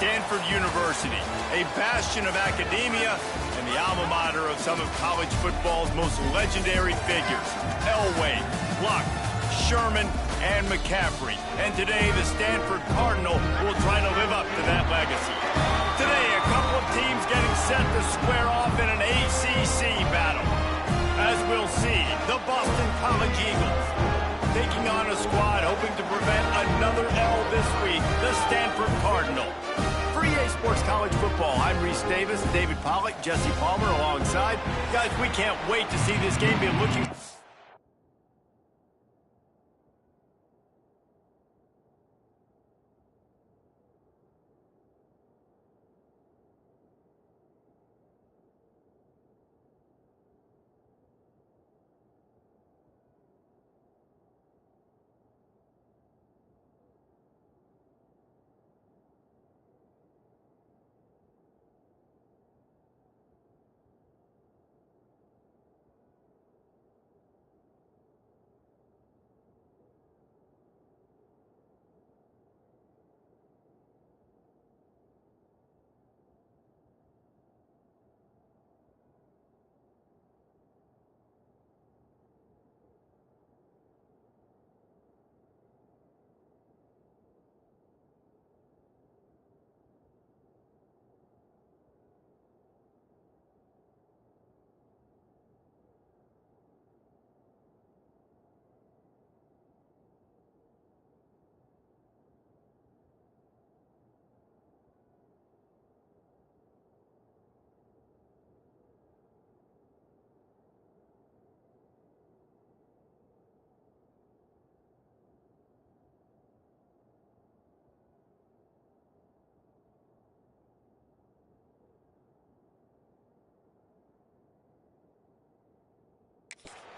Stanford University, a bastion of academia and the alma mater of some of college football's most legendary figures, Elway, Luck, Sherman, and McCaffrey. And today, the Stanford Cardinal will try to live up to that legacy. Today, a couple of teams getting set to square off in an ACC battle. As we'll see, the Boston College Eagles taking on a squad hoping to prevent another L this week, the Stanford Cardinal. For EA Sports College Football, I'm Reese Davis, David Pollack, Jesse Palmer alongside. Guys, we can't wait to see this game. Been looking...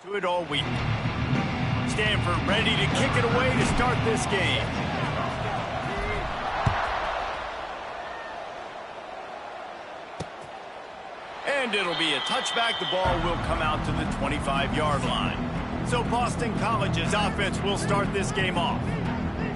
to it all week. Stanford ready to kick it away to start this game. And it'll be a touchback. The ball will come out to the 25-yard line. So Boston College's offense will start this game off.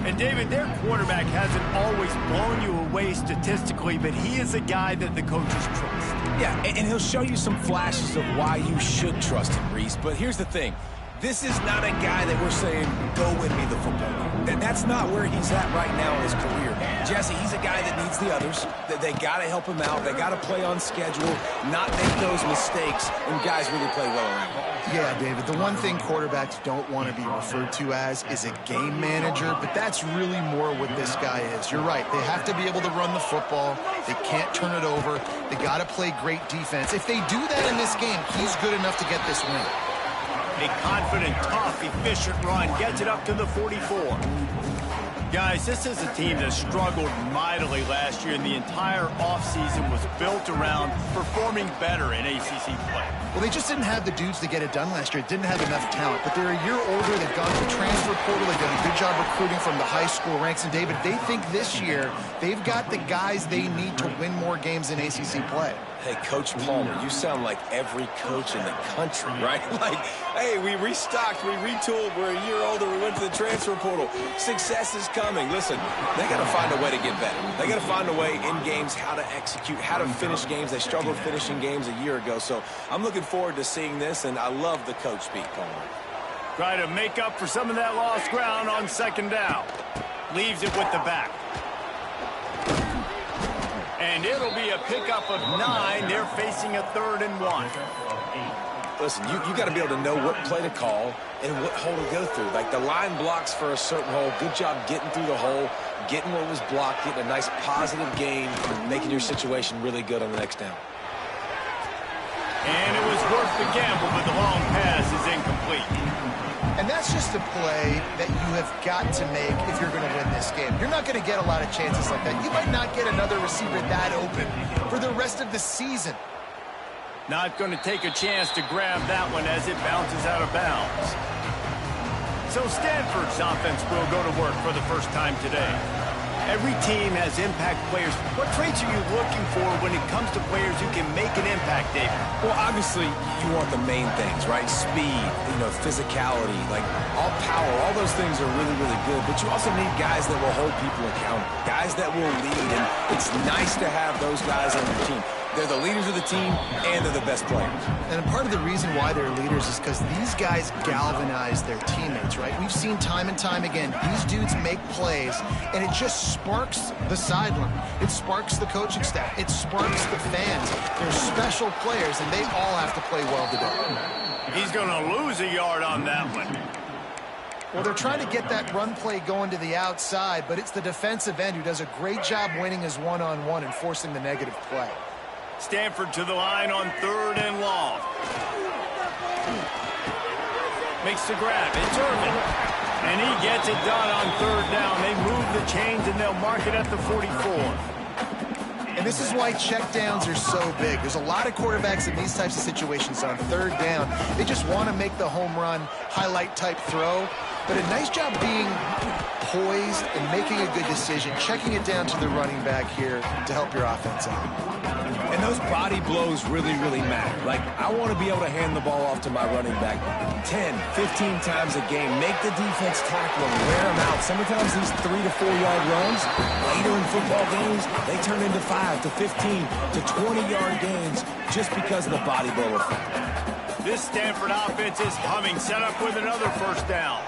And David, their quarterback hasn't always blown you away statistically, but he is a guy that the coaches trust. Yeah, and he'll show you some flashes of why you should trust him, Reese. But here's the thing. This is not a guy that we're saying, go win me the football game. That's not where he's at right now in his career. Jesse, he's a guy that needs the others. They got to help him out. They got to play on schedule, not make those mistakes, and guys really play well around him. Yeah, David, the one thing quarterbacks don't want to be referred to as is a game manager, but that's really more what this guy is. You're right. They have to be able to run the football. They can't turn it over. They got to play great defense. If they do that in this game, he's good enough to get this win. A confident, tough, efficient run gets it up to the 44. Guys, this is a team that struggled mightily last year, and the entire offseason was built around performing better in ACC play. Well, they just didn't have the dudes to get it done last year. Didn't have enough talent, but they're a year older. They've gone to the transfer portal. They've done a good job recruiting from the high school ranks. And, David, they think this year they've got the guys they need to win more games in ACC play. Hey, Coach Palmer, you sound like every coach in the country, right? Like, hey, we restocked, we retooled, we're a year older, we went to the transfer portal. Success is coming. Listen, they got to find a way to get better. They got to find a way in games how to execute, how to finish games. They struggled finishing games a year ago, so I'm looking forward to seeing this, and I love the coach speak, Palmer. Try to make up for some of that lost ground on second down. Leaves it with the back. And it'll be a pickup of 9. They're facing a 3rd and 1. Listen, you got to be able to know what play to call and what hole to go through. Like, the line blocks for a certain hole. Good job getting through the hole, getting what was blocked, getting a nice positive gain, making your situation really good on the next down. And it was worth the gamble, but the long pass is incomplete. And that's just a play that you have got to make if you're going to win this game. You're not going to get a lot of chances like that. You might not get another receiver that open for the rest of the season. Not going to take a chance to grab that one as it bounces out of bounds. So Stanford's offense will go to work for the first time today. Every team has impact players. What traits are you looking for when it comes to players who can make an impact, David? Well, obviously, you want the main things, right? Speed, physicality, like all power, all those things are really, really good. But you also need guys that will hold people accountable, guys that will lead. And it's nice to have those guys on your team. They're the leaders of the team, and they're the best players. And part of the reason why they're leaders is because these guys galvanize their teammates, right? We've seen time and time again, these dudes make plays, and it just sparks the sideline. It sparks the coaching staff. It sparks the fans. They're special players, and they all have to play well today. He's going to lose a yard on that one. Well, they're trying to get that run play going to the outside, but it's the defensive end who does a great job winning his one-on-one and forcing the negative play. Stanford to the line on 3rd and long. Makes the grab. It's Earnit. And he gets it done on 3rd down. They move the chains, and they'll mark it at the 44. And this is why checkdowns are so big. There's a lot of quarterbacks in these types of situations on 3rd down. They just want to make the home run, highlight-type throw. But a nice job being poised and making a good decision, checking it down to the running back here to help your offense out. And those body blows really, really matter. Like, I want to be able to hand the ball off to my running back 10, 15 times a game. Make the defense tackle them, wear them out. Sometimes these 3 to 4 yard runs, later in football games, they turn into 5 to 15 to 20-yard gains just because of the body blow effect. This Stanford offense is humming, set up with another 1st down.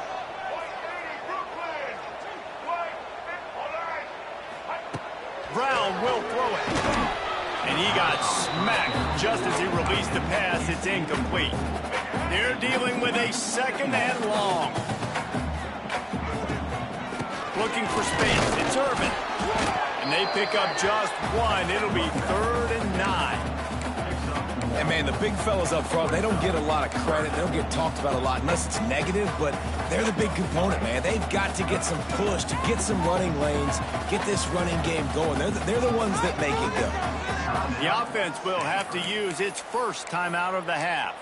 Brown will throw it. And he got smacked just as he released the pass. It's incomplete. They're dealing with a 2nd and long. Looking for space. It's Earnit. And they pick up just 1. It'll be 3rd and 9. And, man, the big fellas up front, they don't get a lot of credit. They don't get talked about a lot unless it's negative, but they're the big component, man. They've got to get some push, to get some running lanes, get this running game going. They're the ones that make it go. The offense will have to use its 1st timeout of the half.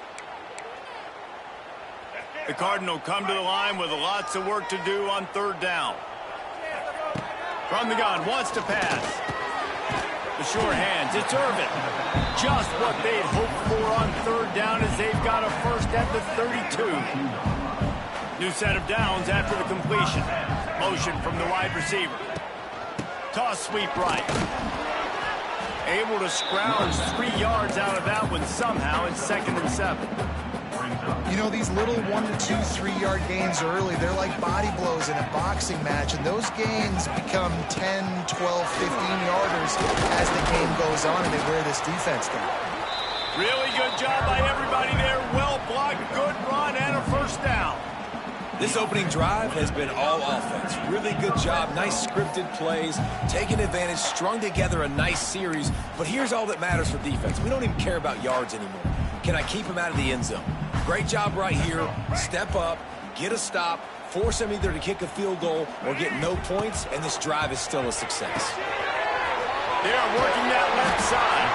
The Cardinal come to the line with lots of work to do on 3rd down. From the gun, wants to pass. The short hands, it's Earnit. Just what they'd hoped for on 3rd down as they've got a 1st at the 32. New set of downs after the completion. Motion from the wide receiver. Toss sweep right. Able to scrounge 3 yards out of that one somehow in 2nd and 7. You know, these little 1 to 2, 3-yard gains early, they're like body blows in a boxing match, and those gains become 10, 12, 15-yarders as the game goes on, and they wear this defense down. Really good job by everybody there. Well blocked, good run, and a 1st down. This opening drive has been all offense. Really good job, nice scripted plays, taking advantage, strung together a nice series. But here's all that matters for defense. We don't even care about yards anymore. Can I keep him out of the end zone? Great job right here. Step up, get a stop, force him either to kick a field goal or get no points, and this drive is still a success. They are working that left side.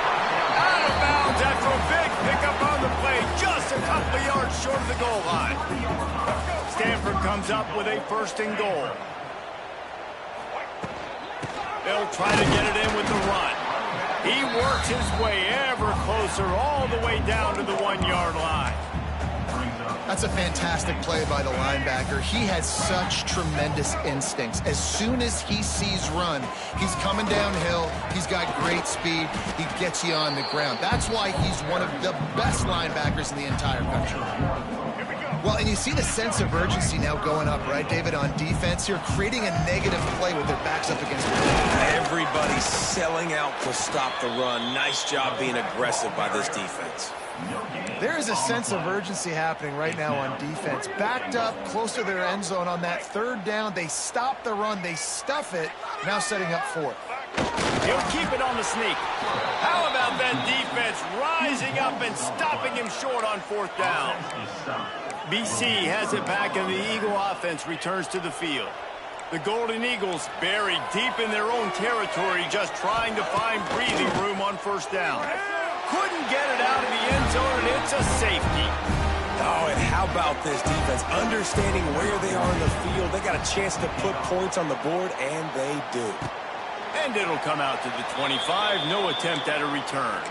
Out of bounds after a big pickup on the play, just a couple of yards short of the goal line. Stanford comes up with a 1st and goal. They'll try to get it in with the run. He works his way ever closer all the way down to the 1-yard line. That's a fantastic play by the linebacker. He has such tremendous instincts. As soon as he sees run, he's coming downhill. He's got great speed. He gets you on the ground. That's why he's one of the best linebackers in the entire country. Well, and you see the sense of urgency now going up, right, David, on defense here, creating a negative play with their backs up against the wall. Everybody's selling out to stop the run. Nice job being aggressive by this defense. There is a sense of urgency happening right now on defense. Backed up, close to their end zone on that 3rd down. They stop the run. They stuff it. Now setting up 4th. He'll keep it on the sneak. How about that defense rising up and stopping him short on 4th down? BC has it back, and the Eagle offense returns to the field. The Golden Eagles buried deep in their own territory, just trying to find breathing room on 1st down. Couldn't get it out of the end zone, and it's a safety. Oh, and how about this defense, understanding where they are in the field. They got a chance to put points on the board, and they do. And it'll come out to the 25. No attempt at a return.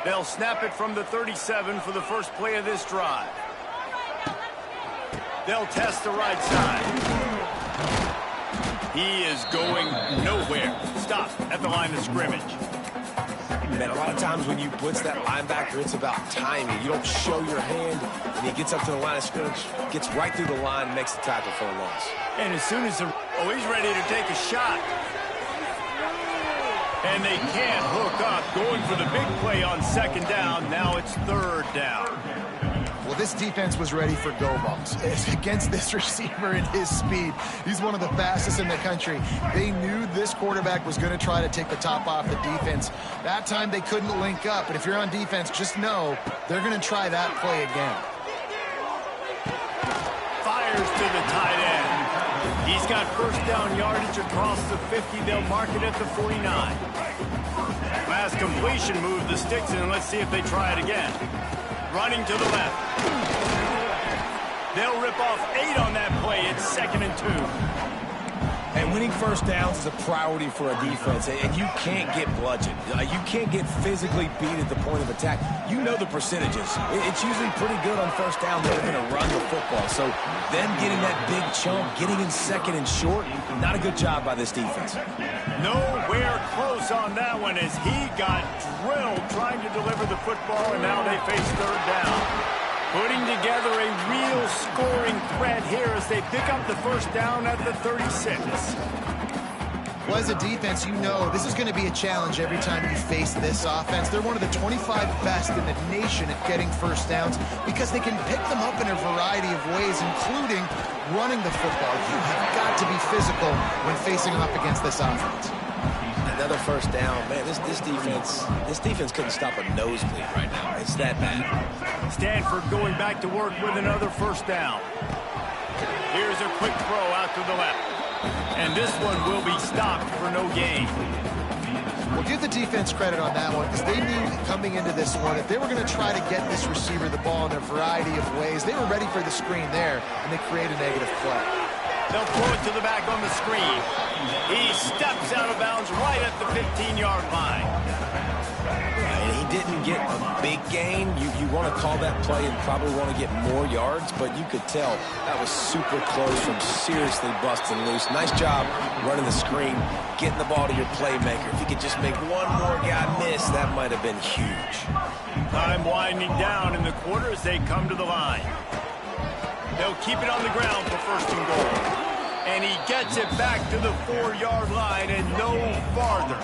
They'll snap it from the 37 for the first play of this drive. They'll test the right side. He is going nowhere. Stop at the line of scrimmage. Man, a lot of times when you blitz that linebacker, it's about timing. You don't show your hand, and he gets up to the line of scrimmage, gets right through the line, and makes the tackle for a loss. And as soon as he's ready to take a shot. And they can't hook up. Going for the big play on second down. Now it's third down. Well, this defense was ready for go balls. Against this receiver and his speed, he's one of the fastest in the country. They knew this quarterback was going to try to take the top off the defense. That time they couldn't link up. But if you're on defense, just know they're going to try that play again. Fires to the tight end. He's got first down yardage across the 50. They'll mark it at the 49. Last completion, move the sticks in, and let's see if they try it again. Running to the left. They'll rip off 8 on that play. It's 2nd and 2. And winning first downs is a priority for a defense, and you can't get bludgeoned. You can't get physically beat at the point of attack. You know the percentages. It's usually pretty good on first down. They're going to run the football. So them getting that big chunk, getting in 2nd and short, not a good job by this defense. Nowhere close on that one as he got drilled trying to deliver the football, and now they face third down. Putting together a real scoring threat here as they pick up the first down at the 36. Well, as a defense, you know this is going to be a challenge every time you face this offense. They're one of the 25 best in the nation at getting first downs because they can pick them up in a variety of ways, including running the football. You have got to be physical when facing off against this offense. Another first down. Man, this defense couldn't stop a nosebleed right now. It's that bad. Stanford going back to work with another first down. Here's a quick throw out to the left. And this one will be stopped for no gain. Well, give the defense credit on that one because they knew coming into this one, if they were going to try to get this receiver the ball in a variety of ways, they were ready for the screen there, and they create a negative play. They'll throw it to the back on the screen. He steps out of bounds right at the 15-yard line. And he didn't get a big gain. You want to call that play and probably want to get more yards, but you could tell that was super close from seriously busting loose. Nice job running the screen, getting the ball to your playmaker. If you could just make one more guy miss, that might have been huge. Time winding down in the quarter as they come to the line. They'll keep it on the ground for first and goal. And he gets it back to the 4-yard line and no farther.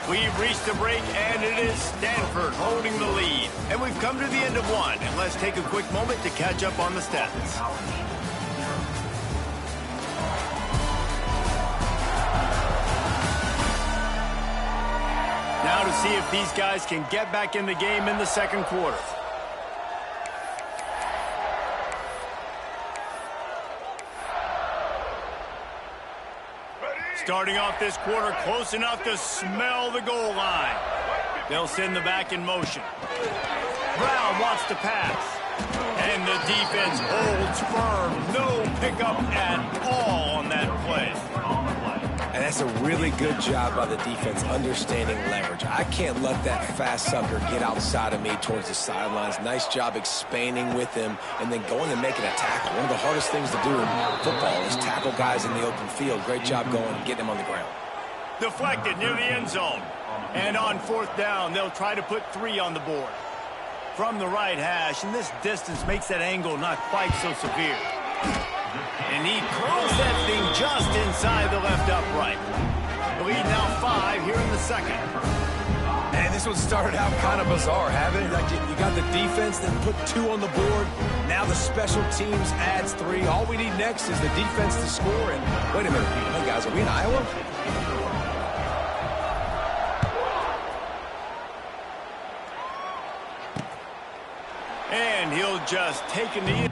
We've reached a break, and it is Stanford holding the lead. And we've come to the end of one. And let's take a quick moment to catch up on the stats. Now to see if these guys can get back in the game in the second quarter. Starting off this quarter close enough to smell the goal line. They'll send the back in motion. Brown wants to pass. And the defense holds firm. No pickup at all on that play. And that's a really good job by the defense understanding leverage. I can't let that fast sucker get outside of me towards the sidelines. Nice job expanding with him and then going and making a tackle. One of the hardest things to do in football is tackle guys in the open field. Great job going and getting him on the ground. Deflected near the end zone. And on fourth down, they'll try to put 3 on the board. From the right hash, and this distance makes that angle not quite so severe. And he throws that thing just inside the left upright. The lead now 5 here in the second. And this one started out kind of bizarre, haven't it? Like you got the defense that put 2 on the board. Now the special teams adds 3. All we need next is the defense to score. And wait a minute. Hey, guys, are we in Iowa? And he'll just take a knee.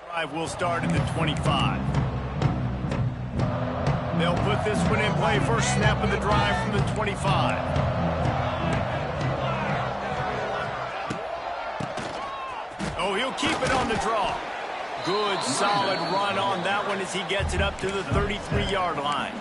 Drive will start at the 25. They'll put this one in play. First snap of the drive from the 25. Oh, he'll keep it on the draw. Good, solid run on that one as he gets it up to the 33-yard line.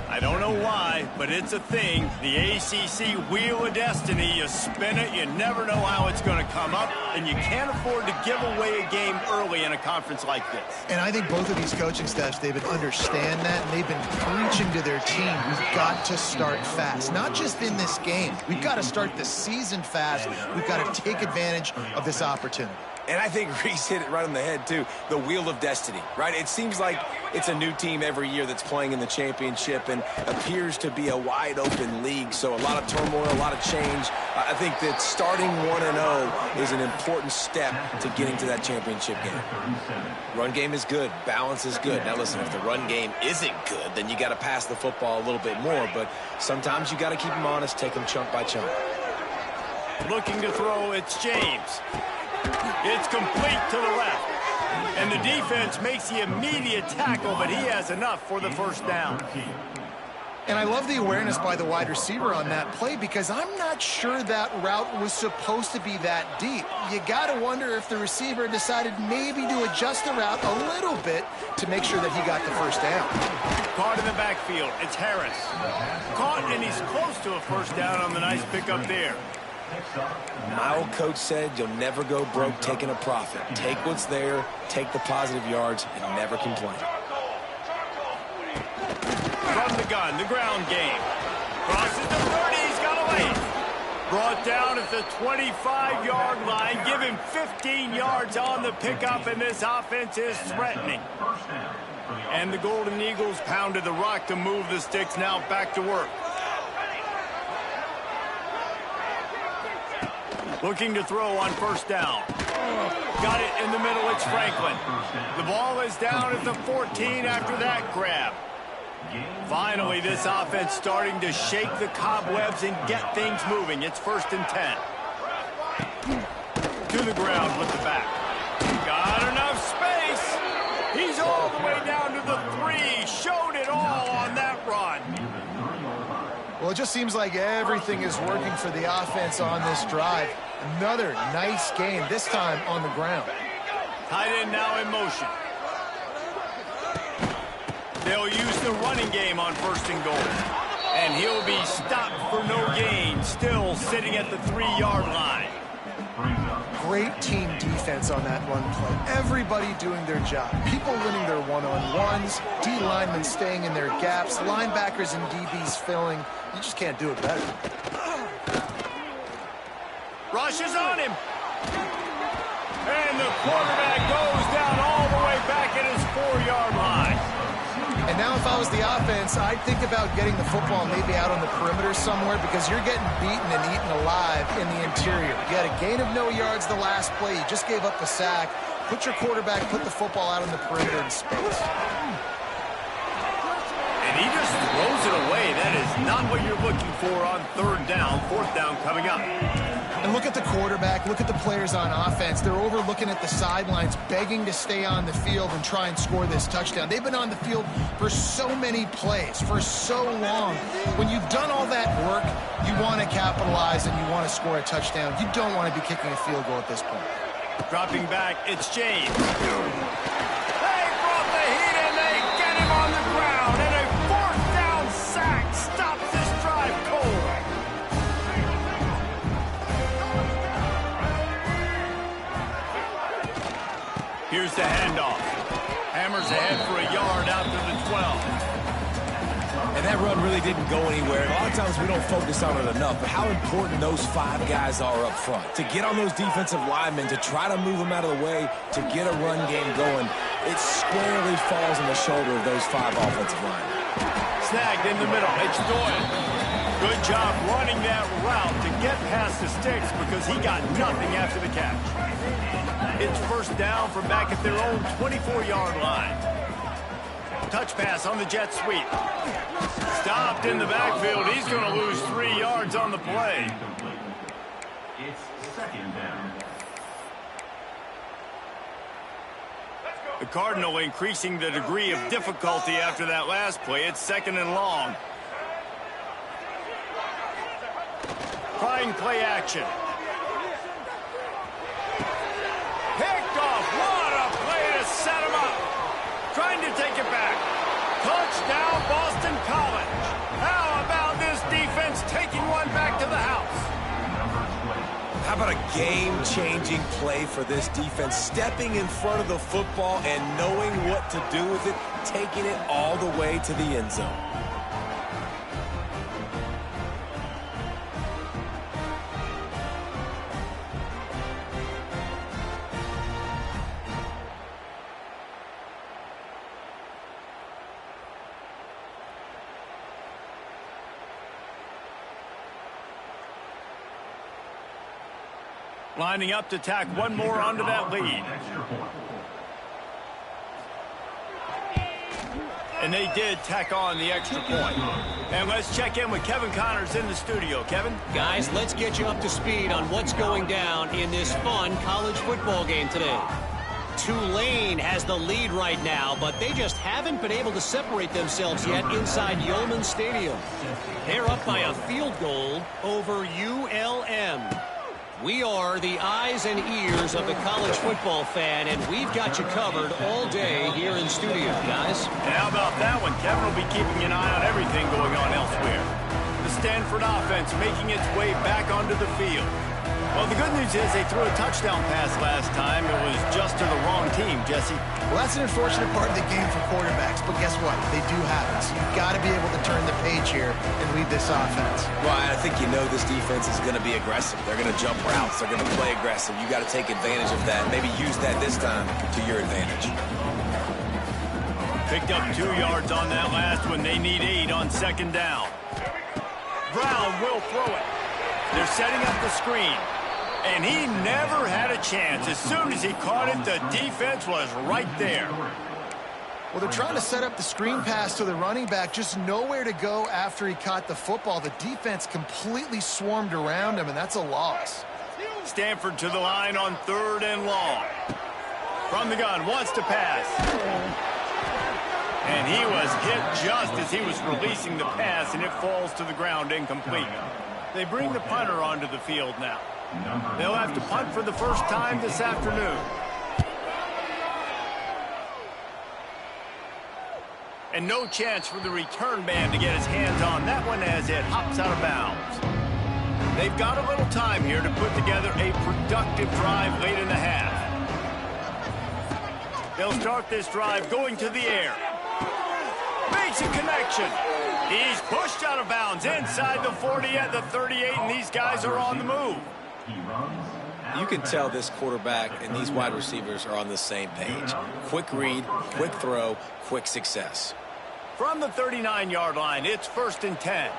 I don't know why, but it's a thing. The ACC Wheel of Destiny. You spin it, you never know how it's going to come up, and you can't afford to give away a game early in a conference like this. And I think both of these coaching staffs, David, understand that, and they've been preaching to their team, we've got to start fast. Not just in this game. We've got to start the season fast. We've got to take advantage of this opportunity. And I think Reese hit it right on the head, too. The Wheel of Destiny, right? It seems like it's a new team every year that's playing in the championship and appears to be a wide-open league. So a lot of turmoil, a lot of change. I think that starting 1-0 is an important step to getting to that championship game. Run game is good. Balance is good. Now, listen, if the run game isn't good, then you got to pass the football a little bit more. But sometimes you got to keep them honest, take them chunk by chunk. Looking to throw, it's James. It's complete to the left. And the defense makes the immediate tackle, but he has enough for the first down. And I love the awareness by the wide receiver on that play because I'm not sure that route was supposed to be that deep. You got to wonder if the receiver decided maybe to adjust the route a little bit to make sure that he got the first down. Caught in the backfield. It's Harris. Caught, and he's close to a first down on the nice pickup there. My old coach said you'll never go broke taking a profit. Take what's there, take the positive yards, and never complain. From the gun, the ground game. Crosses the 30, he's got away. Brought down at the 25-yard line. Give him 15 yards on the pickup, and this offense is threatening. And the Golden Eagles pounded the rock to move the sticks. Now back to work. Looking to throw on first down. Got it in the middle, it's Franklin. The ball is down at the 14 after that grab. Finally, this offense starting to shake the cobwebs and get things moving. It's 1st and 10. To the ground with the back. Got enough space. He's all the way down to the 3. Showed it all on that run. Well, it just seems like everything is working for the offense on this drive. Another nice game, this time on the ground. Tight end now in motion. They'll use the running game on 1st and goal. And he'll be stopped for no gain, still sitting at the 3-yard line. Great team defense on that run play. Everybody doing their job. People winning their one-on-ones, D linemen staying in their gaps, linebackers and DBs filling. You just can't do it better. Rushes on him. And the quarterback goes down all the way back at his 4-yard line. And now if I was the offense, I'd think about getting the football maybe out on the perimeter somewhere because you're getting beaten and eaten alive in the interior. You had a gain of no yards the last play. You just gave up a sack. Put your quarterback, put the football out on the perimeter in space. And he just throws it away. That is not what you're looking for on 3rd down, 4th down coming up. And look at the quarterback, look at the players on offense. They're overlooking at the sidelines, begging to stay on the field and try and score this touchdown. They've been on the field for so many plays, for so long. When you've done all that work, you want to capitalize and you want to score a touchdown. You don't want to be kicking a field goal at this point. Dropping back, it's James. They brought the heat and they get him on the ground. And a 4th down sack stops this drive cold. Here's the handoff. Hammers ahead for a yard out to the 12. And that run really didn't go anywhere. A lot of times we don't focus on it enough, but how important those 5 guys are up front. To get on those defensive linemen, to try to move them out of the way, to get a run game going, it squarely falls on the shoulder of those 5 offensive linemen. Snagged in the middle. It's Doyle. Good job running that route to get past the sticks because he got nothing after the catch. It's 1st down from back at their own 24-yard line. Touch pass on the jet sweep. Stopped in the backfield. He's going to lose 3 yards on the play. It's 2nd down. The Cardinal increasing the degree of difficulty after that last play. It's 2nd and long. Trying play action. Picked off. What a play to set him up. Trying to take it back. Touchdown, Boston College. How about this defense taking one back to the house? How about a game-changing play for this defense? Stepping in front of the football and knowing what to do with it, taking it all the way to the end zone. Lining up to tack one more onto that lead. And they did tack on the extra point. And let's check in with Kevin Connors in the studio. Kevin? Guys, let's get you up to speed on what's going down in this fun college football game today. Tulane has the lead right now, but they just haven't been able to separate themselves yet inside Yeoman Stadium. They're up by a field goal over ULM. We are the eyes and ears of the college football fan, and we've got you covered all day here in studio, guys. And how about that one? Kevin will be keeping an eye on everything going on elsewhere. The Stanford offense making its way back onto the field. Well, the good news is they threw a touchdown pass last time. It was just to the wrong team, Jesse. Well, that's an unfortunate part of the game for quarterbacks, but guess what? They do happen, so you've got to be able to turn the page here and lead this offense. Well, I think you know this defense is going to be aggressive. They're going to jump routes. They're going to play aggressive. You got to take advantage of that. Maybe use that this time to your advantage. Picked up 2 yards on that last one. They need 8 on 2nd down. Brown will throw it. They're setting up the screen. And he never had a chance. As soon as he caught it, the defense was right there. Well, they're trying to set up the screen pass to the running back, just nowhere to go after he caught the football. The defense completely swarmed around him, and that's a loss. Stanford to the line on 3rd and long. From the gun, wants to pass. And he was hit just as he was releasing the pass, and it falls to the ground incomplete. They bring the punter onto the field now. They'll have to punt for the first time this afternoon. And no chance for the return man to get his hands on that one as it hops out of bounds. They've got a little time here to put together a productive drive late in the half. They'll start this drive going to the air. Makes a connection. He's pushed out of bounds inside the 40 at the 38, and these guys are on the move. You can tell this quarterback and these wide receivers are on the same page. Quick read, quick throw, quick success. From the 39-yard line, it's 1st and 10.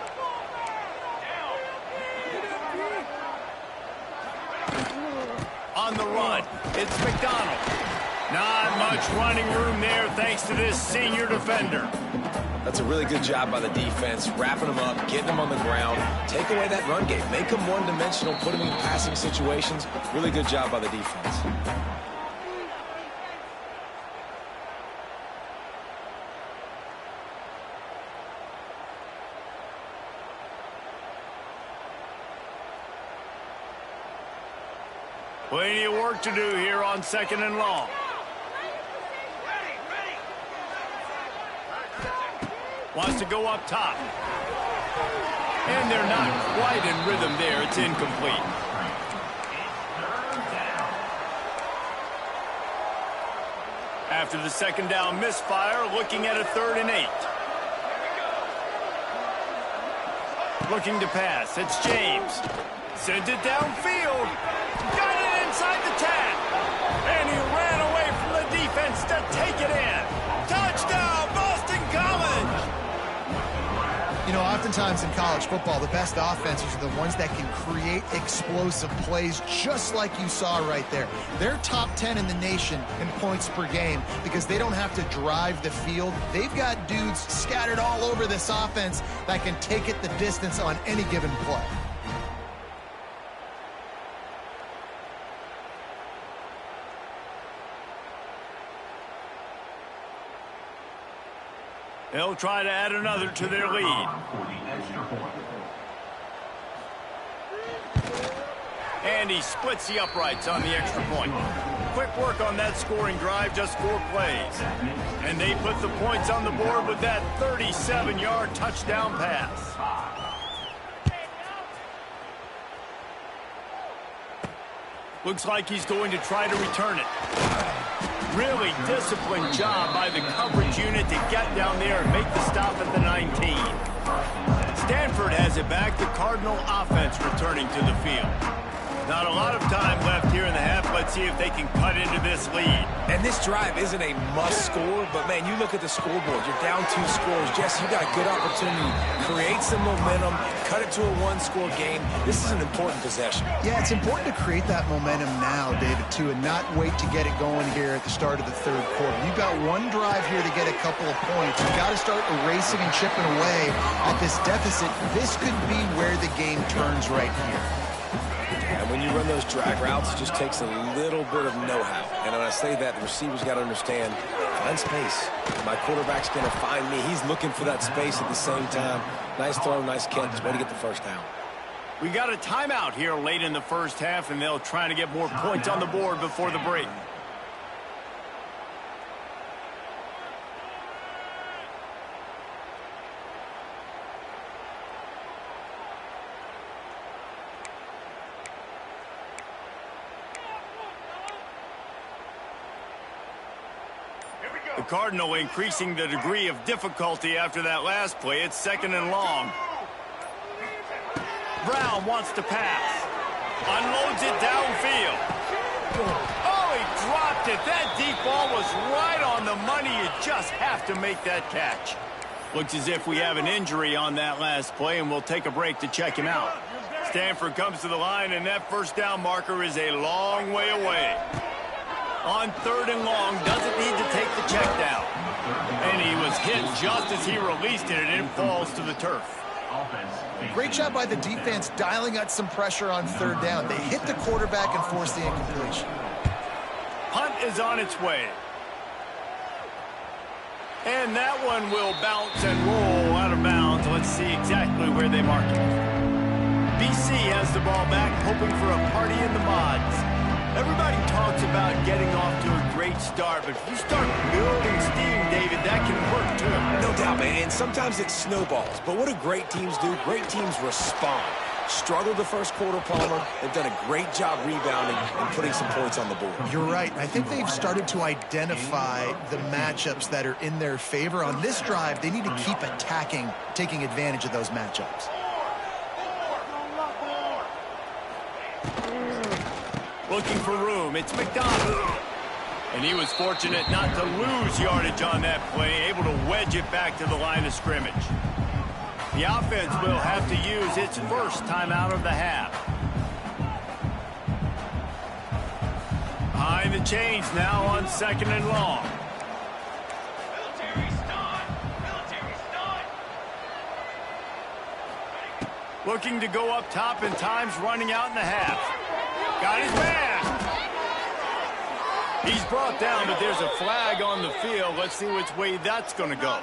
On the run, it's McDonald. Not much running room there thanks to this senior defender. That's a really good job by the defense, wrapping them up, getting them on the ground. Take away that run game. Make them one-dimensional, put them in passing situations. Really good job by the defense. Plenty of work to do here on 2nd and long. Wants to go up top. And they're not quite in rhythm there. It's incomplete. After the 2nd down misfire, looking at a 3rd and 8. Looking to pass. It's James. Sends it downfield. Got it inside the 10. And he ran away from the defense to take it in. Touchdown, Boston College! You know, oftentimes in college football, the best offenses are the ones that can create explosive plays, just like you saw right there. They're top 10 in the nation in points per game because they don't have to drive the field. They've got dudes scattered all over this offense that can take it the distance on any given play. They'll try to add another to their lead. And he splits the uprights on the extra point. Quick work on that scoring drive, just 4 plays. And they put the points on the board with that 37-yard touchdown pass. Looks like he's going to try to return it. Really disciplined job by the coverage unit to get down there and make the stop at the 19. Stanford has it back. The Cardinal offense returning to the field. Not a lot of time left here in the half. Let's see if they can cut into this lead. And this drive isn't a must score, but, man, you look at the scoreboard. You're down 2 scores. Jesse, you got a good opportunity. Create some momentum. Cut it to a 1-score game. This is an important possession. Yeah, it's important to create that momentum now, David, too, and not wait to get it going here at the start of the 3rd quarter. You've got 1 drive here to get a couple of points. You've got to start erasing and chipping away at this deficit. This could be where the game turns right here. And when you run those drag routes, it just takes a little bit of know-how. And when I say that, the receiver's got to understand, find space. My quarterback's going to find me. He's looking for that space at the same time. Nice throw, nice catch. Way to get the first down. We got a timeout here late in the first half, and they'll try to get more points on the board before the break. The Cardinal increasing the degree of difficulty after that last play. It's 2nd and long. Brown wants to pass. Unloads it downfield. Oh, he dropped it. That deep ball was right on the money. You just have to make that catch. Looks as if we have an injury on that last play, and we'll take a break to check him out. Stanford comes to the line, and that first down marker is a long way away. On 3rd and long, doesn't need to take the check down. And he was hit just as he released it, and it falls to the turf. Great job by the defense dialing out some pressure on 3rd down. They hit the quarterback and forced the incompletion. Punt is on its way. And that one will bounce and roll out of bounds. Let's see exactly where they mark it. BC has the ball back, hoping for a party in the mods. Everybody talks about getting off to a great start, but if you start building steam, David, that can work too. No doubt, man. And sometimes it snowballs. But what do great teams do? Great teams respond. Struggled the first quarter, Palmer. They've done a great job rebounding and putting some points on the board. You're right. I think they've started to identify the matchups that are in their favor. On this drive, they need to keep attacking, taking advantage of those matchups. Looking for room. It's McDonald. And he was fortunate not to lose yardage on that play, able to wedge it back to the line of scrimmage. The offense will have to use its first timeout of the half. Behind the chains now on 2nd and long. Looking to go up top, and time's running out in the half. Got his man. He's brought down, but there's a flag on the field. Let's see which way that's going to go.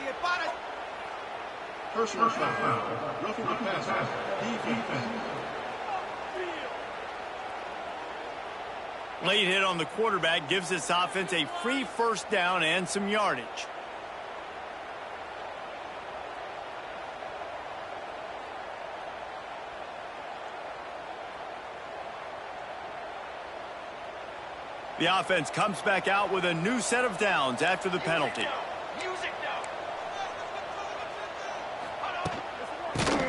Personal foul. Roughing the passer. Defense. Late hit on the quarterback gives this offense a free first down and some yardage. The offense comes back out with a new set of downs after the penalty.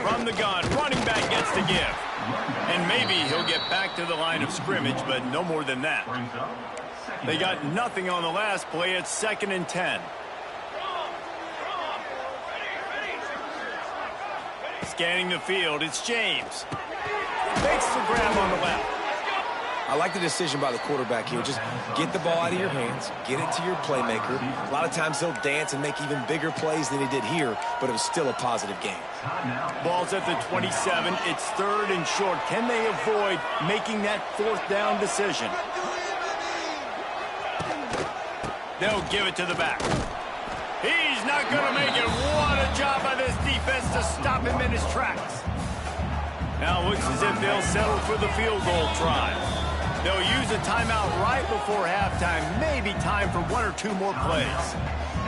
From the gun, running back gets the give. And maybe he'll get back to the line of scrimmage, but no more than that. They got nothing on the last play. It's 2nd and 10. Scanning the field, it's James. Makes the grab on the left. I like the decision by the quarterback here. Just get the ball out of your hands, get it to your playmaker. A lot of times he'll dance and make even bigger plays than he did here, but it was still a positive game. Ball's at the 27. It's 3rd and short. Can they avoid making that 4th down decision? They'll give it to the back. He's not going to make it. What a job by this defense to stop him in his tracks. Now it looks as if they'll settle for the field goal try. They'll use a timeout right before halftime. Maybe time for 1 or 2 more plays.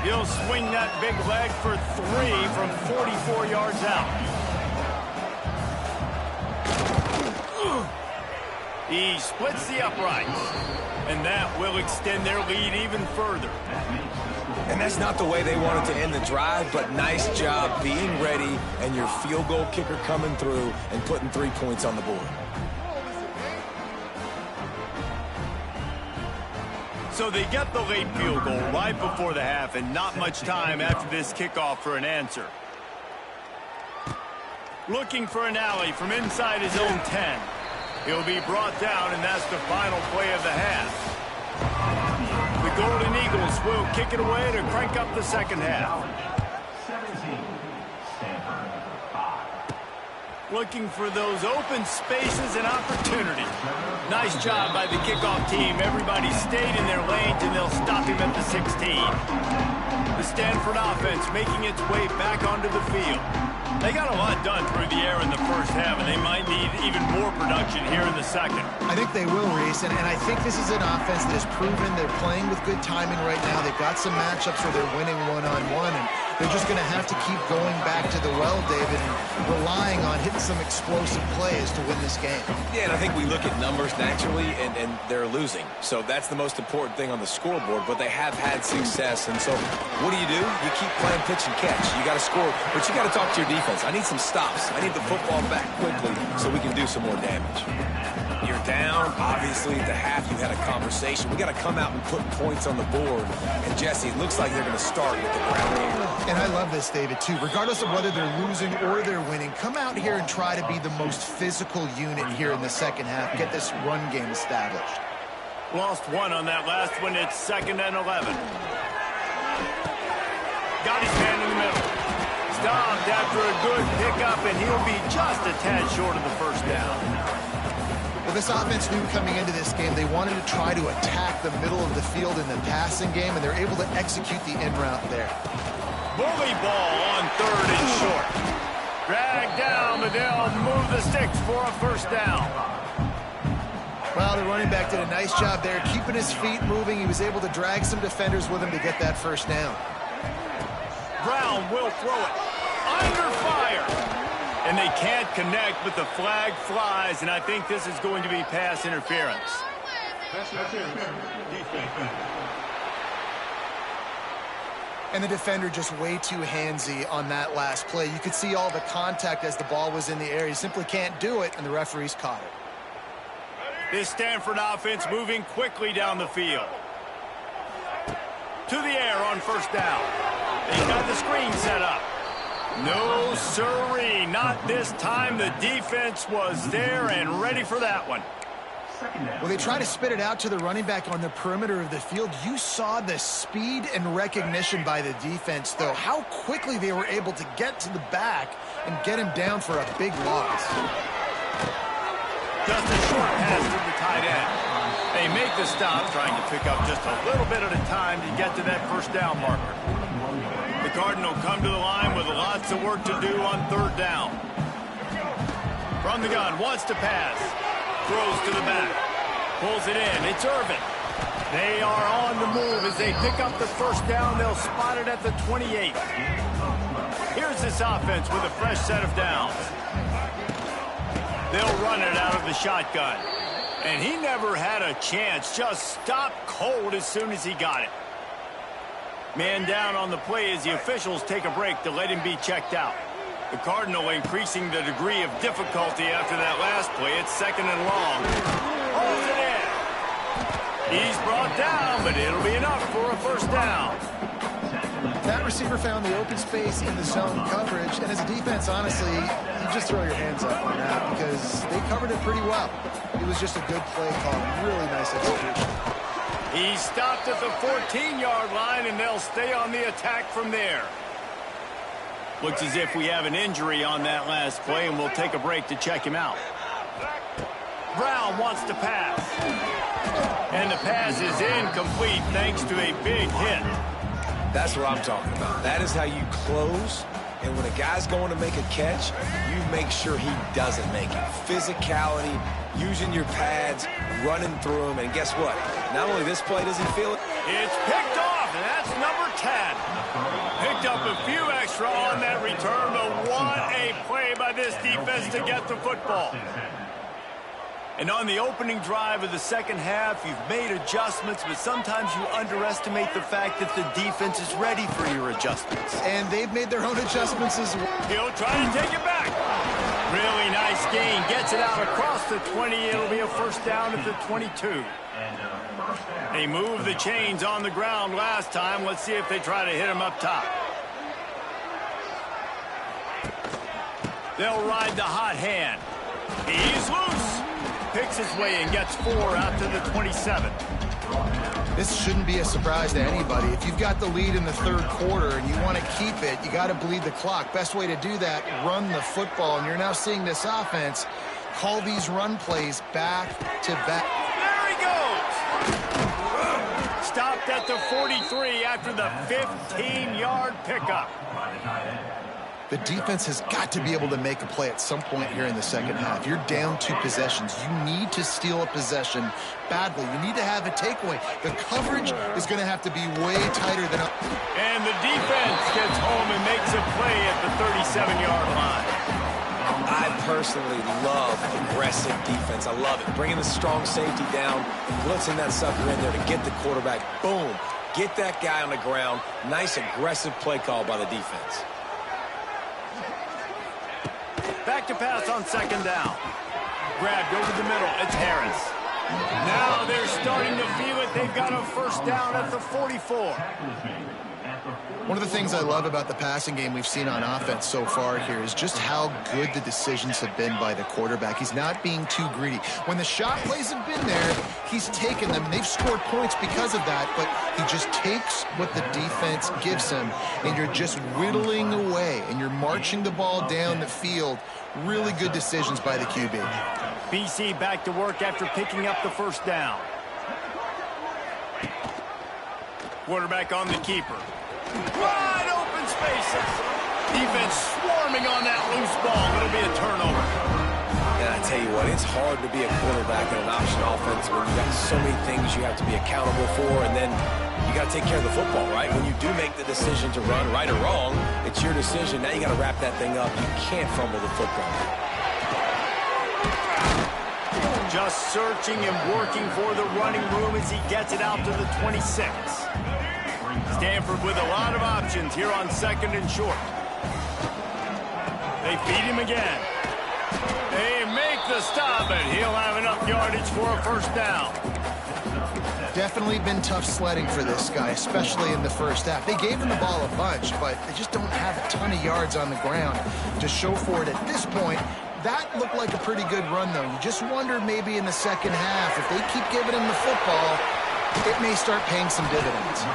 He'll swing that big leg for 3 from 44 yards out. He splits the uprights, and that will extend their lead even further. And that's not the way they wanted to end the drive, but nice job being ready and your field goal kicker coming through and putting 3 points on the board. So they get the late field goal right before the half, and not much time after this kickoff for an answer. Looking for an alley from inside his own 10. He'll be brought down, and that's the final play of the half. The Golden Eagles will kick it away to crank up the second half. 17, Stanford 5. Looking for those open spaces and opportunities. Nice job by the kickoff team. Everybody stayed in their lanes, and they'll stop him at the 16. The Stanford offense making its way back onto the field. They got a lot done through the air in the first half, and they might need even more production here in the second. I think they will, Reese, and I think this is an offense that has proven they're playing with good timing right now. They've got some matchups where they're winning one-on-one, and they're just going to have to keep going back to the well, David, and relying on hitting some explosive plays to win this game. Yeah, and I think we look at numbers naturally, and they're losing. So that's the most important thing on the scoreboard, but they have had success. And so what do? You keep playing pitch and catch. You got to score, but you got to talk to your defense. I need some stops. I need the football back quickly so we can do some more damage. You're down. Obviously, at the half, you had a conversation. We got to come out and put points on the board. And, Jesse, it looks like they're going to start with the ground game. And I love this, David, too. Regardless of whether they're losing or they're winning, come out here and try to be the most physical unit here in the second half. Get this run game established. Lost 1 on that last one. It's 2nd and 11. Got his man in the middle. Stopped after a good pickup, and he'll be just a tad short of the first down. Well, this offense knew coming into this game they wanted to try to attack the middle of the field in the passing game, and they're able to execute the in route there. Bully ball on 3rd and short. Dragged down, but they'll move the sticks for a first down. Well, the running back did a nice job there, keeping his feet moving. He was able to drag some defenders with him to get that first down. Brown will throw it. Under fire. And they can't connect, but the flag flies, and I think this is going to be pass interference. Pass interference. Defense. And the defender just way too handsy on that last play. You could see all the contact as the ball was in the air. He simply can't do it, and the referees caught it. This Stanford offense moving quickly down the field. To the air on first down. They've got the screen set up. No, sirree, not this time. The defense was there and ready for that one. Well, they try to spit it out to the running back on the perimeter of the field. You saw the speed and recognition by the defense, though. How quickly they were able to get to the back and get him down for a big loss. Just a short pass to the tight end. They make the stop, trying to pick up just a little bit at a time to get to that first down marker. The Cardinal come to the line with lots of work to do on 3rd down. From the gun, wants to pass. Throws to the back. Pulls it in. It's Irvin. They are on the move as they pick up the first down. They'll spot it at the 28. Here's this offense with a fresh set of downs. They'll run it out of the shotgun. And he never had a chance. Just stopped cold as soon as he got it. Man down on the play as the officials take a break to let him be checked out. The Cardinal increasing the degree of difficulty after that last play. It's 2nd and long. Holds it in. He's brought down, but it'll be enough for a first down. That receiver found the open space in the zone coverage, and as a defense, honestly, you just throw your hands up on that because they covered it pretty well. It was just a good play call. Really nice execution. He stopped at the 14-yard line, and they'll stay on the attack from there. Looks as if we have an injury on that last play, and we'll take a break to check him out. Brown wants to pass. And the pass is incomplete thanks to a big hit. That's what I'm talking about. That is how you close. And when a guy's going to make a catch, you make sure he doesn't make it. Physicality, using your pads, running through them. And guess what? Not only this play does he feel it. It's picked off, and that's number 10. Picked up a few extra on that return, but what a play by this defense to get the football. And on the opening drive of the second half, you've made adjustments, but sometimes you underestimate the fact that the defense is ready for your adjustments. And they've made their own adjustments as well. He'll try to take it back. Really nice gain. Gets it out across the 20. It'll be a first down at the 22. They moved the chains on the ground last time. Let's see if they try to hit him up top. They'll ride the hot hand. He's loose. Picks his way and gets 4 out to the 27. This shouldn't be a surprise to anybody. If you've got the lead in the third quarter and you want to keep it, you got to bleed the clock. Best way to do that, run the football. And you're now seeing this offense call these run plays back to back. There he goes. Stopped at the 43 after the 15-yard pickup. The defense has got to be able to make a play at some point here in the second half. You're down 2 possessions. You need to steal a possession badly. You need to have a takeaway. The coverage is going to have to be way tighter than... And the defense gets home and makes a play at the 37-yard line. I personally love aggressive defense. I love it. Bringing the strong safety down, blitzing that sucker in there to get the quarterback. Boom. Get that guy on the ground. Nice aggressive play call by the defense. Back to pass on second down. Grabbed over the middle. It's Harris. Now they're starting to feel it. They've got a first down at the 44. One of the things I love about the passing game we've seen on offense so far here is just how good the decisions have been by the quarterback. He's not being too greedy. When the shot plays have been there, he's taken them. They've scored points because of that, but he just takes what the defense gives him, and you're just whittling away, and you're marching the ball down the field. Really good decisions by the QB. BC back to work after picking up the first down. Quarterback on the keeper. Wide open spaces. Defense swarming on that loose ball. It'll be a turnover. And I tell you what, it's hard to be a quarterback in an option offense when you got so many things you have to be accountable for, and then you got to take care of the football, right? When you do make the decision to run, right or wrong, it's your decision. Now you got to wrap that thing up. You can't fumble the football. Just searching and working for the running room as he gets it out to the 26. Stanford with a lot of options here on second and short. They feed him again. They make the stop, and he'll have enough yardage for a first down. Definitely been tough sledding for this guy, especially in the first half. They gave him the ball a bunch, but they just don't have a ton of yards on the ground to show for it at this point. That looked like a pretty good run, though. You just wonder maybe in the second half, if they keep giving him the football, it may start paying some dividends.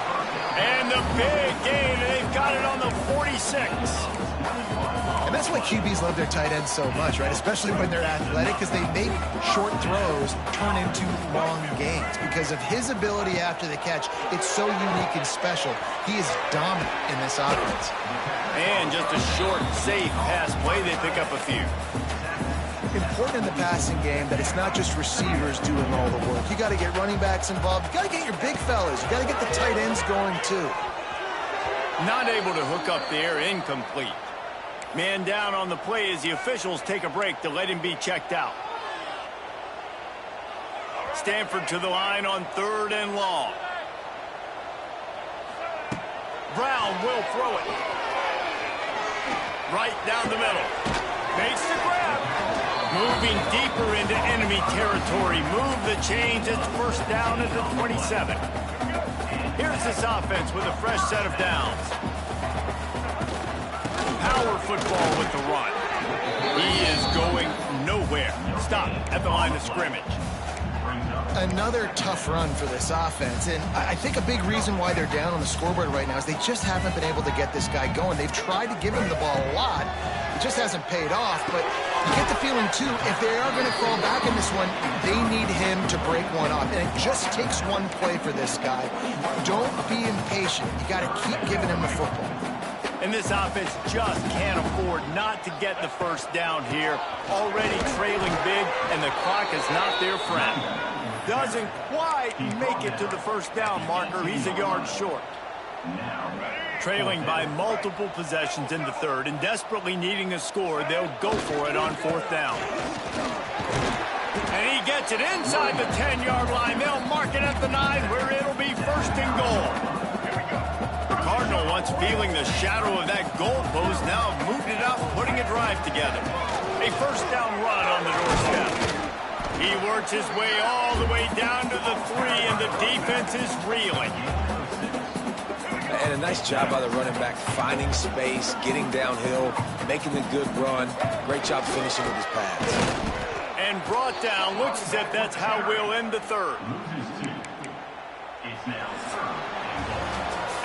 And the big gain, they've got it on the 46. And that's why QBs love their tight ends so much, right? Especially when they're athletic, because they make short throws turn into long gains. Because of his ability after the catch, it's so unique and special. He is dominant in this offense. And just a short, safe pass play, they pick up a few. Important in the passing game that it's not just receivers doing all the work. You got to get running backs involved. You got to get your big fellas. You got to get the tight ends going too. Not able to hook up there, incomplete. Man down on the play as the officials take a break to let him be checked out. Stanford to the line on third and long. Brown will throw it. Right down the middle. Makes the grab. Moving deeper into enemy territory. Move the chains. It's first down at the 27. Here's this offense with a fresh set of downs. Power football with the run. He is going nowhere. Stop at the line of scrimmage. Another tough run for this offense, and I think a big reason why they're down on the scoreboard right now is they just haven't been able to get this guy going. They've tried to give him the ball a lot. It just hasn't paid off, but You get the feeling, too, if they are going to fall back in this one, they need him to break one off. And it just takes one play for this guy. Don't be impatient. You got to keep giving him the football. And this offense just can't afford not to get the first down here. Already trailing big, and the clock is not their friend. Doesn't quite make it to the first down marker. He's a yard short. Trailing by multiple possessions in the third and desperately needing a score, they'll go for it on fourth down. And he gets it inside the 10-yard line. They'll mark it at the 9 where it'll be first and goal. The Cardinal, once feeling the shadow of that goal post, now moved it up, putting a drive together. A first down run on the doorstep. He works his way all the way down to the 3, and the defense is reeling. And a nice job by the running back, finding space, getting downhill, making a good run. Great job finishing with his pass. And brought down. Looks as if that's how we'll end the third.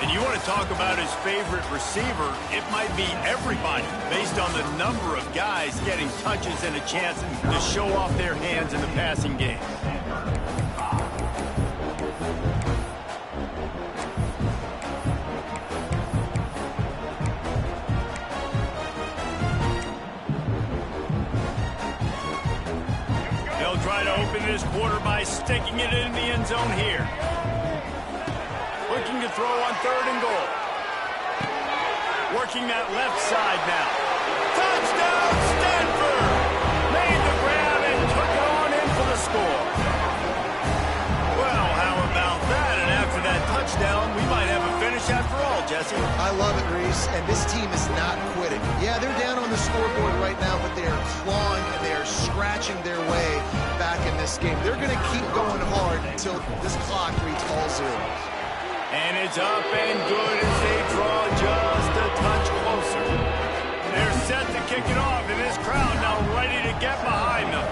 And you want to talk about his favorite receiver, it might be everybody, based on the number of guys getting touches and a chance to show off their hands in the passing game. They'll try to open this quarter by sticking it in the end zone here. Looking to throw on third and goal. Working that left side now. Touchdown, Stanford! Made the grab and took it on in for the score. Well, how about that? And after that touchdown, we might have a finish after all, Jesse. I love it, Reese, and this team is not quitting. Yeah, they're down on the scoreboard right now, but they are clawing and they are scratching their way back in this game. They're going to keep going hard until this clock reads all zeros. And it's up and good as they draw just a touch closer. They're set to kick it off, and this crowd now ready to get behind them.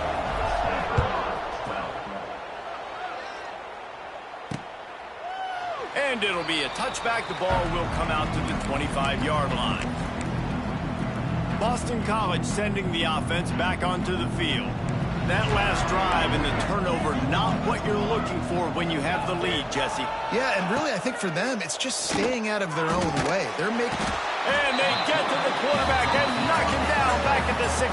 And it'll be a touchback. The ball will come out to the 25-yard line. Boston College sending the offense back onto the field. That last drive and the turnover, not what you're looking for when you have the lead, Jesse. Yeah, and really, I think for them, it's just staying out of their own way. They're making... And they get to the quarterback and knock him down back at the 16.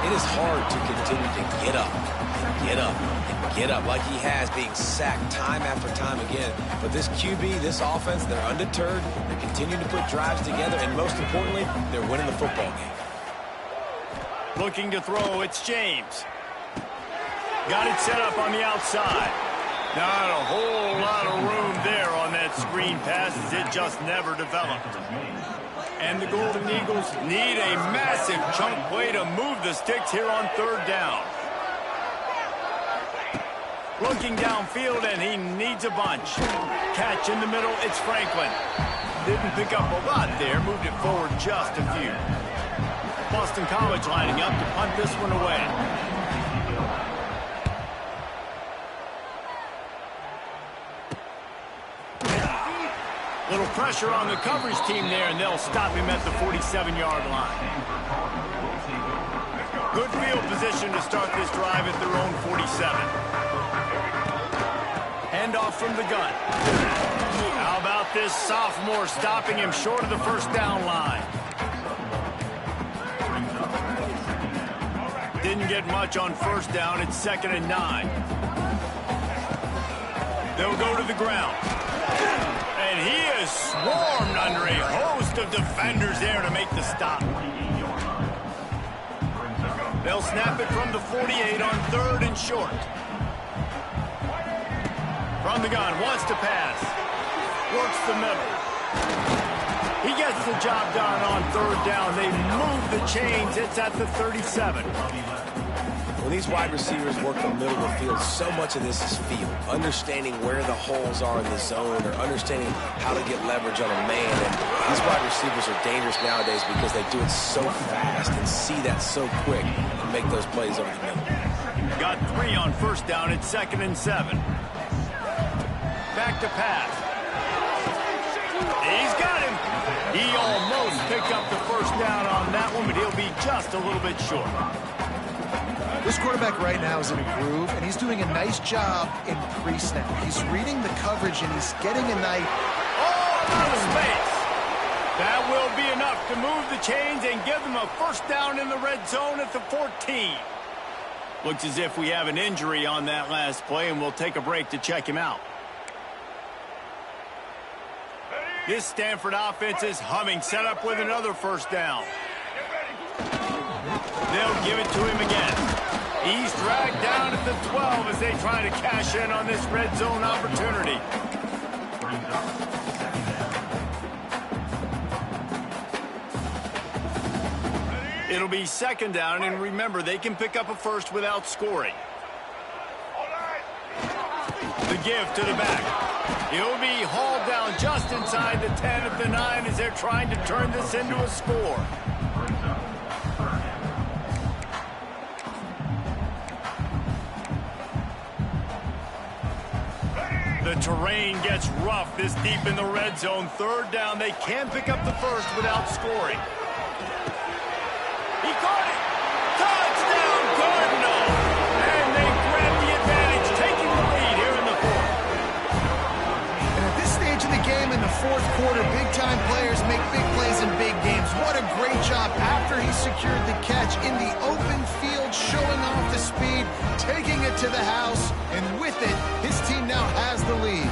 It is hard to continue to get up, and get up like he has, being sacked time after time again. But this QB, this offense, they're undeterred. They're continuing to put drives together, and most importantly, they're winning the football game. Looking to throw, it's James. Got it set up on the outside. Not a whole lot of room there on that screen pass, as it just never developed. And the Golden Eagles need a massive chunk play to move the sticks here on third down. Looking downfield, and he needs a bunch. Catch in the middle, it's Franklin. Didn't pick up a lot there, moved it forward just a few. Boston College lining up to punt this one away. Little pressure on the coverage team there, and they'll stop him at the 47-yard line. Good field position to start this drive at their own 47. Handoff from the gun. How about this sophomore stopping him short of the first down line? Didn't get much on first down. It's 2nd and 9. They'll go to the ground. And he is swarmed under a host of defenders there to make the stop. They'll snap it from the 48 on third and short. From the gun, wants to pass. Works the middle. He gets the job done on third down. They move the chains. It's at the 37. When these wide receivers work the middle of the field, so much of this is feel. Understanding where the holes are in the zone, or understanding how to get leverage on a man. And these wide receivers are dangerous nowadays because they do it so fast and see that so quick and make those plays over the middle. Got 3 on first down. It's 2nd and 7. Back to pass. He's got him. He almost picked pick up the first down on that one, but he'll be just a little bit short. This quarterback right now is in a groove, and he's doing a nice job in pre-snap. He's reading the coverage, and he's getting a nice... Oh, out of space. That will be enough to move the chains and give them a first down in the red zone at the 14. Looks as if we have an injury on that last play, and we'll take a break to check him out. This Stanford offense is humming, set up with another first down. They'll give it to him again. He's dragged down at the 12 as they try to cash in on this red zone opportunity. It'll be second down, and remember, they can pick up a first without scoring. The give to the back. He'll be hauled down just inside the 10 at the 9 as they're trying to turn this into a score. The terrain gets rough this deep in the red zone. Third down, they can pick up the first without scoring. He caught it! Touchdown, Cardinals! And they grab the advantage, taking the lead here in the fourth. And at this stage of the game in the fourth quarter, big-time players make big plays in big games. What a great job after he secured the catch in the open field, showing off the speed, taking it to the house, and with it, his team now has the lead.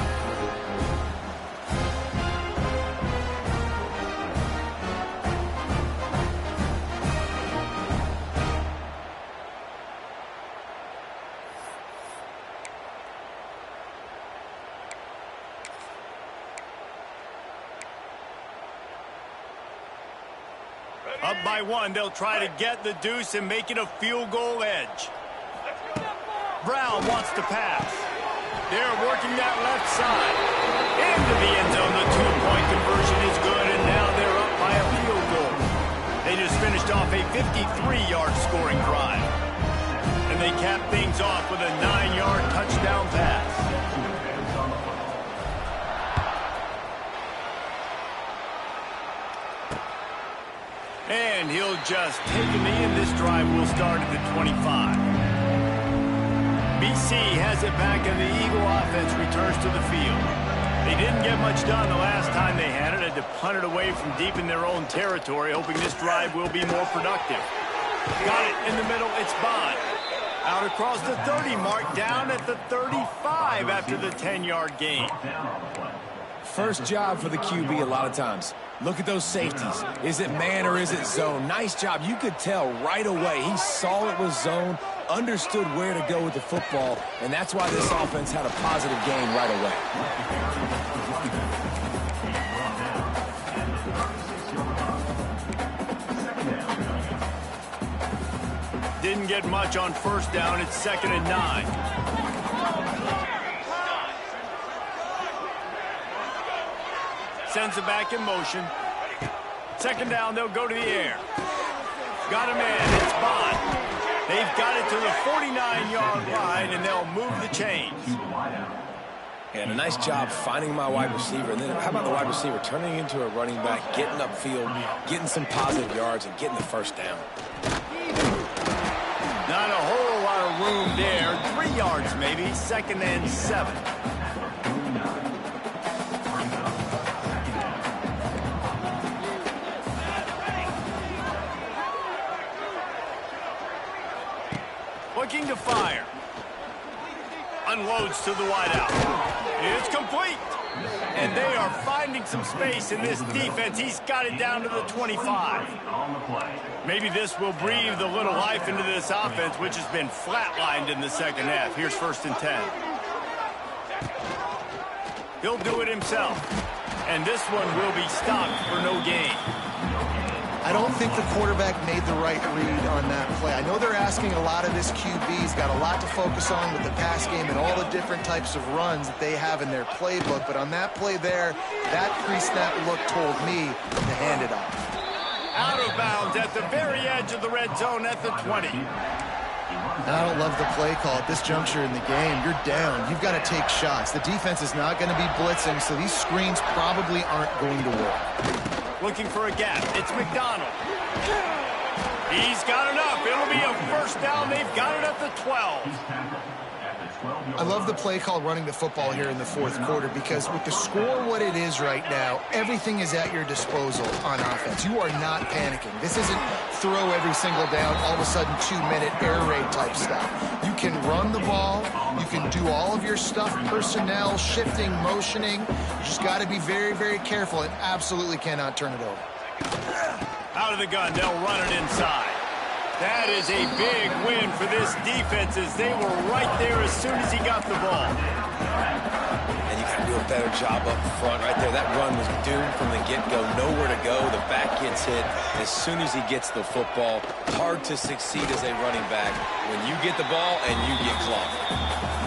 Up by one, they'll try to get the deuce and make it a field goal edge. Brown wants to pass. They're working that left side. Into the end zone, the two-point conversion is good, and now they're up by a field goal. They just finished off a 53-yard scoring drive. And they cap things off with a 9-yard touchdown pass. And he'll just take a knee, and this drive will start at the 25. BC has it back, and the Eagle offense returns to the field. They didn't get much done the last time they had it. Had to punt it away from deep in their own territory, hoping this drive will be more productive. Got it in the middle. It's Bond. Out across the 30 mark, down at the 35 after the 10-yard gain. First job for the QB a lot of times. Look at those safeties. Is it man or is it zone? Nice job. You could tell right away. He saw it was zone, understood where to go with the football, and that's why this offense had a positive gain right away. Didn't get much on first down. It's 2nd and 9. Sends it back in motion. Second down, they'll go to the air. Got a man, it's Bond. They've got it to the 49-yard line, and they'll move the chains. And a nice job finding my wide receiver. And then how about the wide receiver turning into a running back, getting upfield, getting some positive yards, and getting the first down. Not a whole lot of room there. 3 yards maybe, 2nd and 7. Looking to fire. Unloads to the wideout. It's complete. And they are finding some space in this defense. He's got it down to the 25. Maybe this will breathe a little life into this offense, which has been flatlined in the second half. Here's 1st and 10. He'll do it himself. And this one will be stopped for no gain. I don't think the quarterback made the right read on that play. I know they're asking a lot of this QB. He's got a lot to focus on with the pass game and all the different types of runs that they have in their playbook. But on that play there, that pre-snap look told me to hand it off. Out of bounds at the very edge of the red zone at the 20. I don't love the play call at this juncture in the game. You're down. You've got to take shots. The defense is not going to be blitzing, so these screens probably aren't going to work. Looking for a gap. It's McDonald. He's got enough. It'll be a first down. They've got it at the 12. I love the play call running the football here in the fourth quarter because with the score what it is right now, everything is at your disposal on offense. You are not panicking. This isn't throw every single down, all of a sudden 2-minute air raid type stuff. You can run the ball. You can do all of your stuff, personnel, shifting, motioning. You just got to be very, very careful and absolutely cannot turn it over. Out of the gun, they'll run it inside. That is a big win for this defense as they were right there as soon as he got the ball. And you got to do a better job up front right there. That run was doomed from the get-go. Nowhere to go. The back gets hit as soon as he gets the football. Hard to succeed as a running back when you get the ball and you get clocked.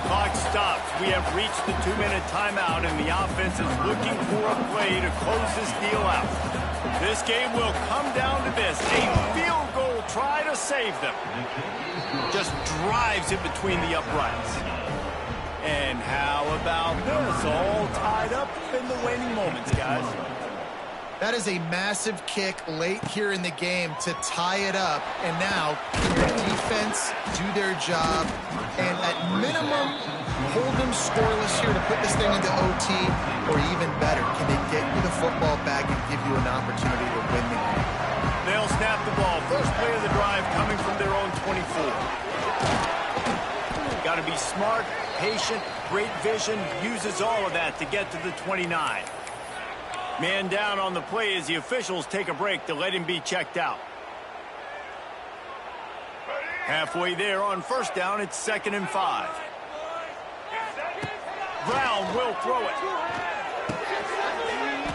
Clock stops. We have reached the 2-minute timeout, and the offense is looking for a play to close this deal out. This game will come down to this. A field goal try to save them. Just drives it between the uprights. And how about this? All tied up in the waning moments, guys. That is a massive kick late here in the game to tie it up. And now, can your defense do their job and at minimum hold them scoreless here to put this thing into OT, or even better, can they get you the football back and give you an opportunity to win the game? They'll snap the ball. First play of the drive coming from their own 24. Got to be smart, patient, great vision, uses all of that to get to the 29. Man down on the play as the officials take a break to let him be checked out. Halfway there on first down, it's 2nd and 5. Brown will throw it.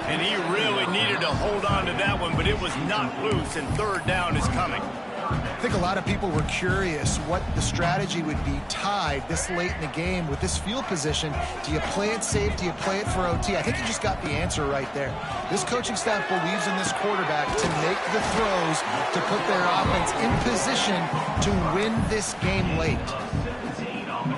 And he really needed to hold on to that one, but it was not loose, and 3rd down is coming. I think a lot of people were curious what the strategy would be tied this late in the game with this field position. Do you play it safe? Do you play it for OT? I think you just got the answer right there. This coaching staff believes in this quarterback to make the throws to put their offense in position to win this game late.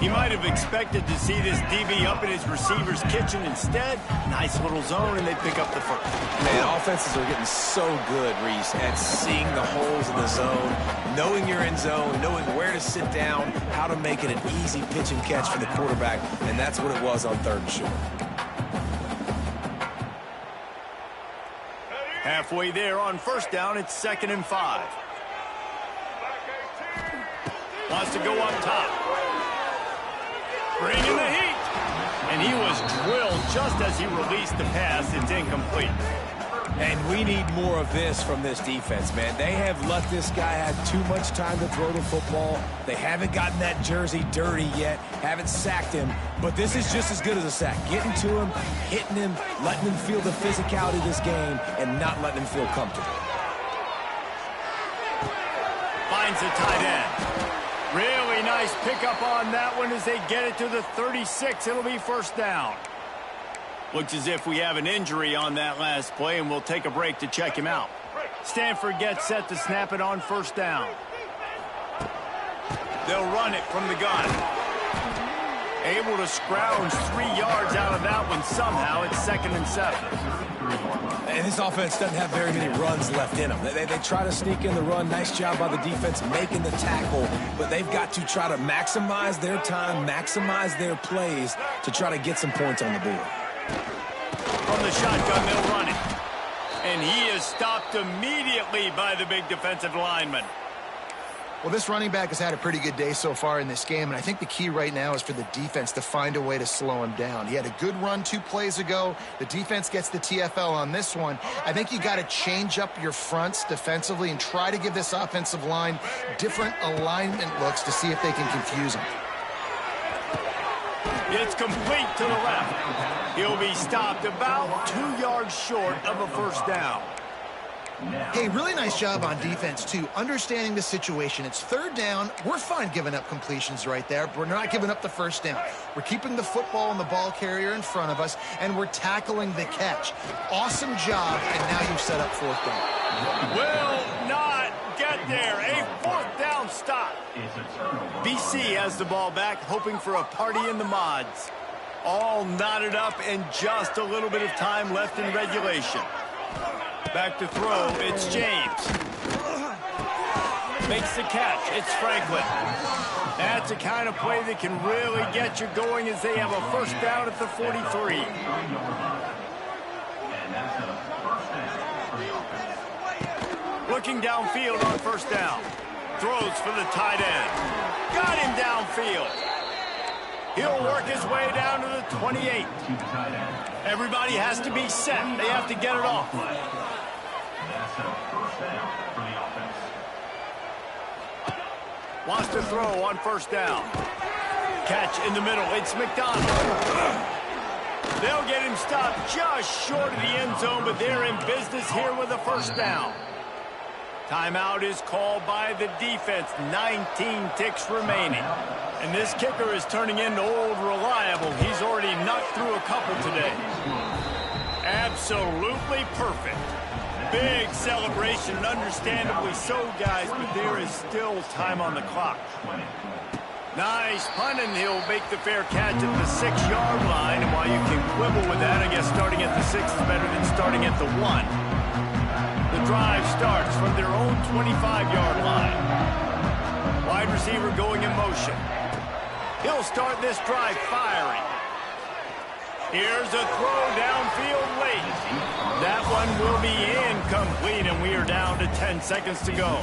He might have expected to see this DB up in his receiver's kitchen. Instead, nice little zone, and they pick up the first. Man, offenses are getting so good, Reese, at seeing the holes in the zone, knowing you're in zone, knowing where to sit down, how to make it an easy pitch and catch for the quarterback, and that's what it was on 3rd and short. Halfway there on first down, it's 2nd and 5. Wants to go up top. Bringing the heat. And he was drilled just as he released the pass. It's incomplete. And we need more of this from this defense, man. They have let this guy have too much time to throw the football. They haven't gotten that jersey dirty yet, haven't sacked him. But this is just as good as a sack. Getting to him, hitting him, letting him feel the physicality of this game, and not letting him feel comfortable. Finds the tight end. Really nice pickup on that one as they get it to the 36. It'll be first down. Looks as if we have an injury on that last play, and we'll take a break to check him out. Stanford gets set to snap it on first down. They'll run it from the gun. Able to scrounge 3 yards out of that one somehow. It's 2nd and 7. And this offense doesn't have very many runs left in them. They try to sneak in the run. Nice job by the defense making the tackle. But they've got to try to maximize their time, maximize their plays to try to get some points on the board. From the shotgun, they'll run it. And he is stopped immediately by the big defensive lineman. Well, this running back has had a pretty good day so far in this game, and I think the key right now is for the defense to find a way to slow him down. He had a good run 2 plays ago. The defense gets the TFL on this one. I think you got to change up your fronts defensively and try to give this offensive line different alignment looks to see if they can confuse him. It's complete to the left. He'll be stopped about 2 yards short of a first down. Hey, really nice job on defense, too, understanding the situation. It's 3rd down. We're fine giving up completions right there, but we're not giving up the first down. We're keeping the football and the ball carrier in front of us, and we're tackling the catch. Awesome job, and now you've set up 4th down. Will not get there. A 4th down stop. BC has the ball back, hoping for a party in the mods. All knotted up and just a little bit of time left in regulation. Back to throw, it's James. Makes the catch, it's Franklin. That's the kind of play that can really get you going as they have a first down at the 43. Looking downfield on first down. Throws for the tight end. Got him downfield. He'll work his way down to the 28. Everybody has to be set. They have to get it off. Wants to throw on first down. Catch in the middle. It's McDonald. They'll get him stopped just short of the end zone, but they're in business here with a first down. Timeout is called by the defense. 19 ticks remaining. And this kicker is turning into old reliable. He's already knocked through a couple today. Absolutely perfect. Big celebration, and understandably so, guys, but there is still time on the clock. Nice punt, and he'll make the fair catch at the 6-yard line. And while you can quibble with that, I guess starting at the 6 is better than starting at the 1. The drive starts from their own 25-yard line. Wide receiver going in motion. He'll start this drive firing. Here's a throw downfield late. That one will be incomplete, and we are down to 10 seconds to go.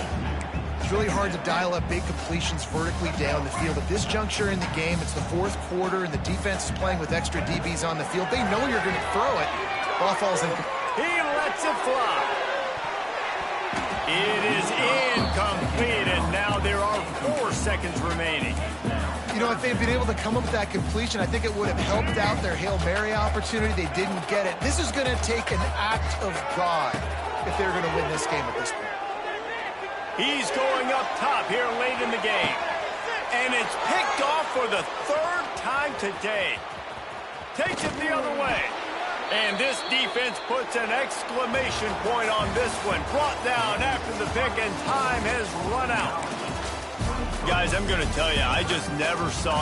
It's really hard to dial up big completions vertically down the field. At this juncture in the game, it's the fourth quarter, and the defense is playing with extra DBs on the field. They know you're going to throw it. Ball falls in. He lets it fly. It is incomplete, and now there are 4 seconds remaining. You know, if they'd been able to come up with that completion, I think it would have helped out their Hail Mary opportunity. They didn't get it. This is going to take an act of God if they're going to win this game at this point. He's going up top here late in the game. And it's picked off for the 3rd time today. Takes it the other way. And this defense puts an exclamation point on this one. Brought down after the pick, and time has run out. Guys, I'm going to tell you, I just never saw